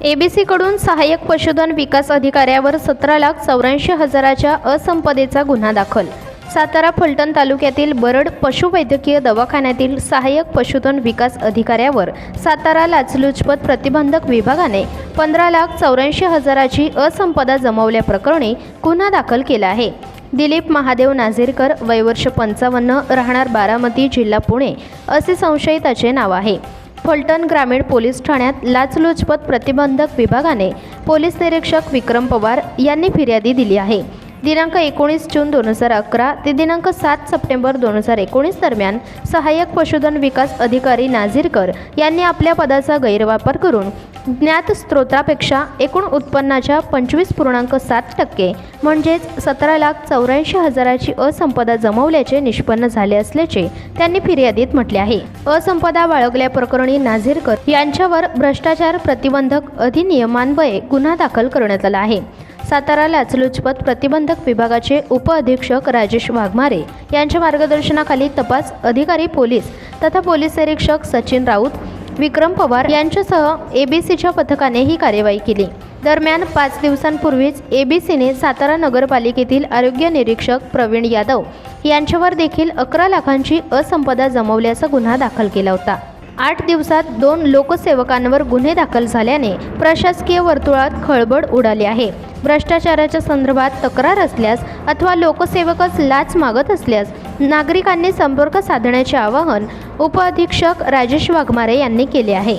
एबीसीकडून सहाय्यक पशुधन विकास अधिकाऱ्यावर 17,84,000च्या असंपदेचा गुन्हा दाखल। सातारा फलटण तालुक्यातील बरड पशुवैद्यकीय दवाखान्यातील सहाय्यक पशुधन विकास अधिकाऱ्यावर सातारा लाचलुचपत प्रतिबंधक विभागाने 15,84,000ची असंपदा जमवल्याप्रकरणी गुन्हा दाखल केला आहे। दिलीप महादेव नाझीरकर, वय वर्ष 55, राहणार बारामती, जिल्हा पुणे असे संशयिताचे नाव आहे। फलटण ग्रामीण पोलीस ठाण्यात लाचलुचपत प्रतिबंधक विभागाने पोलीस निरीक्षक विक्रम पवार यांनी फिर्यादी दिली आहे। दिनांक 19 जून 2011 ते दिनांक 7 सप्टेंबर 2019 दरम्यान सहाय्यक पशुधन विकास अधिकारी नाझीरकर यांनी आपल्या पदाचा गैरवापर करून ज्ञात स्त्रोतापेक्षा एकूण उत्पन्नाच्या 25.7% म्हणजेच 17,84,000ची असंपदा जमवल्याचे निष्पन्न झाले असल्याचे त्यांनी फिर्यादीत म्हटले आहे। असंपदा बाळगल्याप्रकरणी नाझीरकर यांच्यावर भ्रष्टाचार प्रतिबंधक अधिनियमान्वये गुन्हा दाखल करण्यात आला आहे। सातारा लाचलुचपत प्रतिबंधक विभागाचे उपअधीक्षक राजेश वाघमारे यांच्या मार्गदर्शनाखाली तपास अधिकारी पोलीस तथा पोलीस निरीक्षक सचिन राऊत, विक्रम पवार यांच्यासह एबीसीच्या पथकाने ही कार्यवाही केली। दरम्यान 5 दिवसांपूर्वीच एबीसीने सातारा नगरपालिकेतील आरोग्य निरीक्षक प्रवीण यादव यांच्यावर देखील 11 लाखांची असंपदा जमवल्याचा गुन्हा दाखल केला होता। 8 दिवसात 2 लोकसेवकांवर गुन्हे दाखल झाल्याने प्रशासकीय वर्तुळात खळबळ उडाली आहे। भ्रष्टाचाराच्या संदर्भात तक्रार असल्यास अथवा लोकसेवकच लाच मागत असल्यास नागरिकांनी संपर्क साधण्याचे आवाहन उपअधीक्षक राजेश वाघमारे यांनी केले आहे।